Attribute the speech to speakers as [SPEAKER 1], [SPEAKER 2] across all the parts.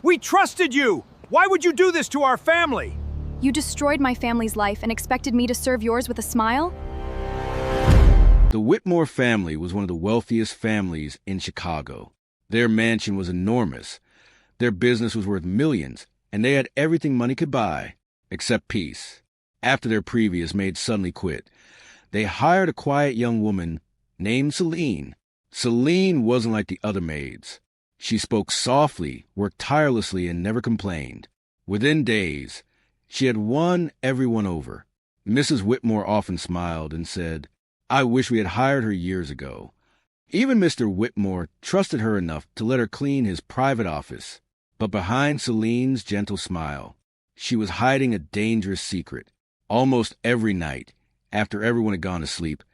[SPEAKER 1] We trusted you! Why would you do this to our family?
[SPEAKER 2] You destroyed my family's life and expected me to serve yours with a smile?
[SPEAKER 3] The Whitmore family was one of the wealthiest families in Chicago. Their mansion was enormous. Their business was worth millions, and they had everything money could buy, except peace. After their previous maid suddenly quit, they hired a quiet young woman named Celine. Celine wasn't like the other maids. She spoke softly, worked tirelessly, and never complained. Within days, she had won everyone over. Mrs. Whitmore often smiled and said, "I wish we had hired her years ago." Even Mr. Whitmore trusted her enough to let her clean his private office. But behind Celine's gentle smile, she was hiding a dangerous secret. Almost every night, after everyone had gone to sleep,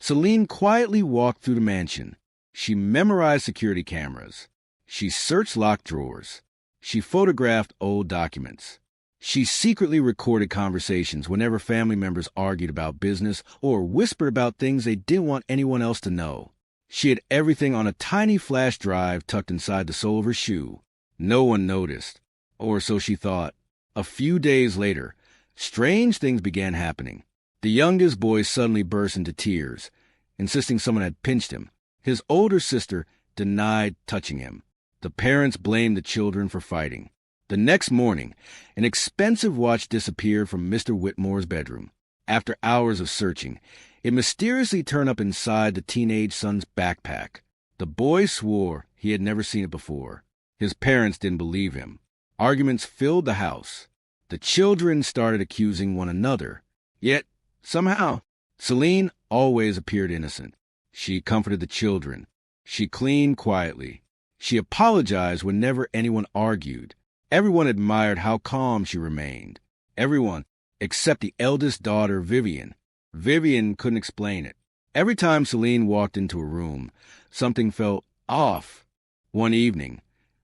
[SPEAKER 3] Celine quietly walked through the mansion. She memorized security cameras. She searched locked drawers. She photographed old documents. She secretly recorded conversations whenever family members argued about business or whispered about things they didn't want anyone else to know. She had everything on a tiny flash drive tucked inside the sole of her shoe. No one noticed, or so she thought. A few days later, strange things began happening. The youngest boy suddenly burst into tears, insisting someone had pinched him. His older sister denied touching him. The parents blamed the children for fighting. The next morning, an expensive watch disappeared from Mr. Whitmore's bedroom. After hours of searching, it mysteriously turned up inside the teenage son's backpack. The boy swore he had never seen it before. His parents didn't believe him. Arguments filled the house. The children started accusing one another. Yet, somehow, Celine always appeared innocent. She comforted the children. She cleaned quietly. She apologized whenever anyone argued. Everyone admired how calm she remained. Everyone, except the eldest daughter, Vivian. Vivian couldn't explain it. Every time Celine walked into a room, something felt off. One evening,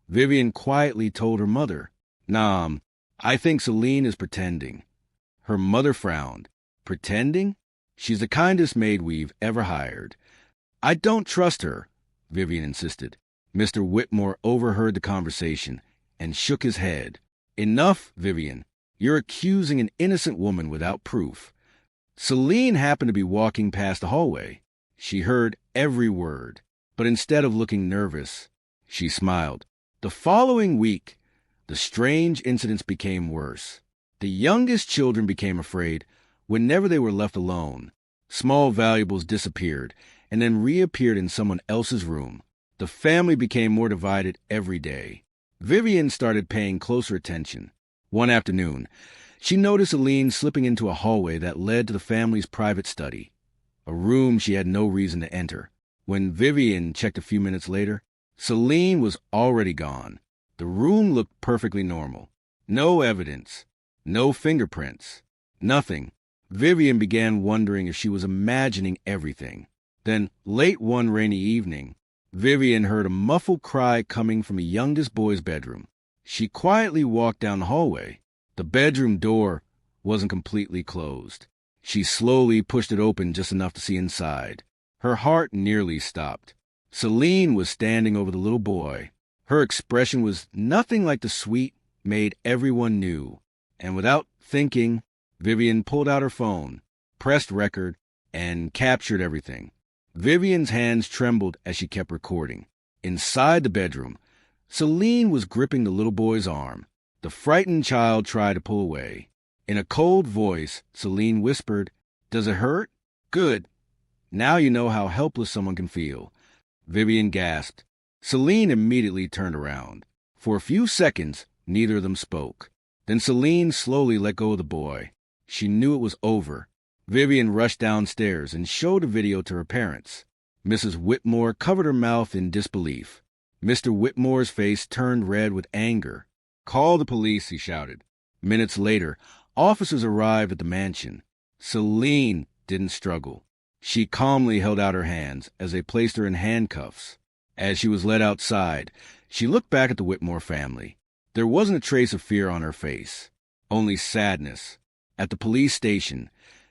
[SPEAKER 3] Vivian quietly told her mother, "Nam, I think Celine is pretending." Her mother frowned. "Pretending? She's the kindest maid we've ever hired." "I don't trust her," Vivian insisted. Mr. Whitmore overheard the conversation and shook his head. "Enough, Vivian. You're accusing an innocent woman without proof." Celine happened to be walking past the hallway. She heard every word, but instead of looking nervous, she smiled. The following week, the strange incidents became worse. The youngest children became afraid whenever they were left alone. Small valuables disappeared and then reappeared in someone else's room. The family became more divided every day. Vivian started paying closer attention. One afternoon, she noticed Celine slipping into a hallway that led to the family's private study, a room she had no reason to enter. When Vivian checked a few minutes later, Celine was already gone. The room looked perfectly normal. No evidence, no fingerprints, nothing. Vivian began wondering if she was imagining everything. Then, late one rainy evening, Vivian heard a muffled cry coming from the youngest boy's bedroom. She quietly walked down the hallway. The bedroom door wasn't completely closed. She slowly pushed it open just enough to see inside. Her heart nearly stopped. Celine was standing over the little boy. Her expression was nothing like the sweet maid everyone knew. And without thinking, Vivian pulled out her phone, pressed record, and captured everything. Vivian's hands trembled as she kept recording. Inside the bedroom, Celine was gripping the little boy's arm. The frightened child tried to pull away. In a cold voice, Celine whispered, "Does it hurt? Good. Now you know how helpless someone can feel." Vivian gasped. Celine immediately turned around. For a few seconds, neither of them spoke. Then Celine slowly let go of the boy. She knew it was over. Vivian rushed downstairs and showed the video to her parents. Mrs. Whitmore covered her mouth in disbelief. Mr. Whitmore's face turned red with anger. "Call the police," he shouted. Minutes later, officers arrived at the mansion. Celine didn't struggle. She calmly held out her hands as they placed her in handcuffs. As she was led outside, she looked back at the Whitmore family. There wasn't a trace of fear on her face, only sadness. At the police station,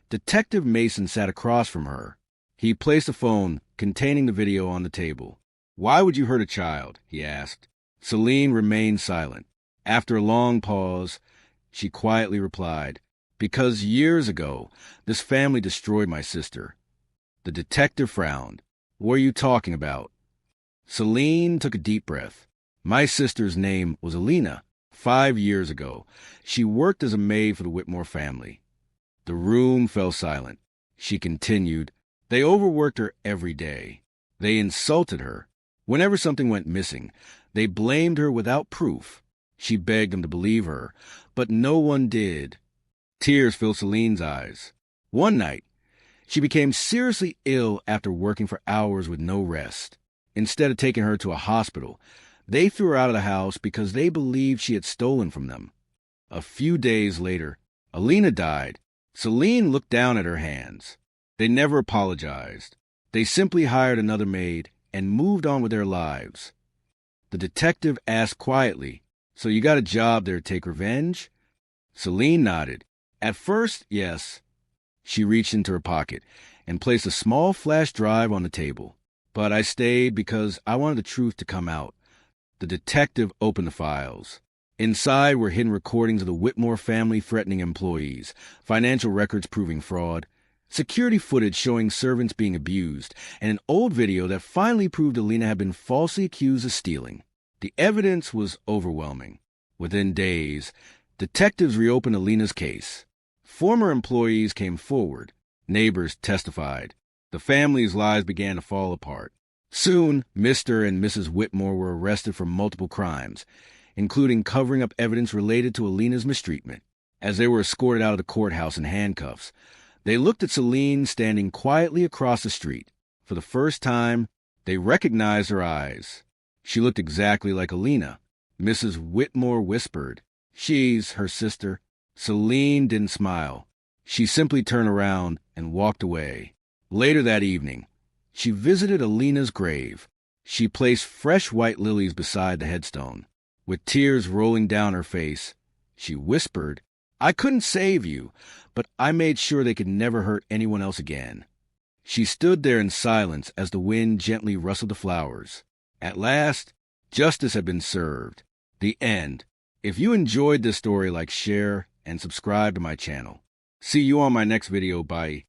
[SPEAKER 3] Detective Mason sat across from her. He placed a phone containing the video on the table. "Why would you hurt a child?" he asked. Celine remained silent. After a long pause, she quietly replied, "Because years ago, this family destroyed my sister." The detective frowned. "What are you talking about?" Celine took a deep breath. "My sister's name was Alina. 5 years ago, she worked as a maid for the Whitmore family." The room fell silent. She continued, "They overworked her every day. They insulted her. Whenever something went missing, they blamed her without proof. She begged them to believe her, but no one did." Tears filled Celine's eyes. One night, she became seriously ill after working for hours with no rest. Instead of taking her to a hospital, they threw her out of the house because they believed she had stolen from them. A few days later, Alina died. Celine looked down at her hands. They never apologized. They simply hired another maid and moved on with their lives. The detective asked quietly, "So you got a job there to take revenge?" Celine nodded. "At first, yes." She reached into her pocket and placed a small flash drive on the table. "But I stayed because I wanted the truth to come out." The detective opened the files. Inside were hidden recordings of the Whitmore family threatening employees, financial records proving fraud, security footage showing servants being abused, and an old video that finally proved Alina had been falsely accused of stealing. The evidence was overwhelming. Within days, detectives reopened Alina's case. Former employees came forward. Neighbors testified. The family's lives began to fall apart. Soon, Mr. and Mrs. Whitmore were arrested for multiple crimes, including covering up evidence related to Alina's mistreatment. As they were escorted out of the courthouse in handcuffs, they looked at Celine standing quietly across the street. For the first time, they recognized her eyes. She looked exactly like Alina. Mrs. Whitmore whispered, "She's her sister." Celine didn't smile. She simply turned around and walked away. Later that evening, she visited Alina's grave. She placed fresh white lilies beside the headstone. With tears rolling down her face, she whispered, "I couldn't save you, but I made sure they could never hurt anyone else again." She stood there in silence as the wind gently rustled the flowers. At last, justice had been served. The end. If you enjoyed this story, share, and subscribe to my channel. See you on my next video. Bye.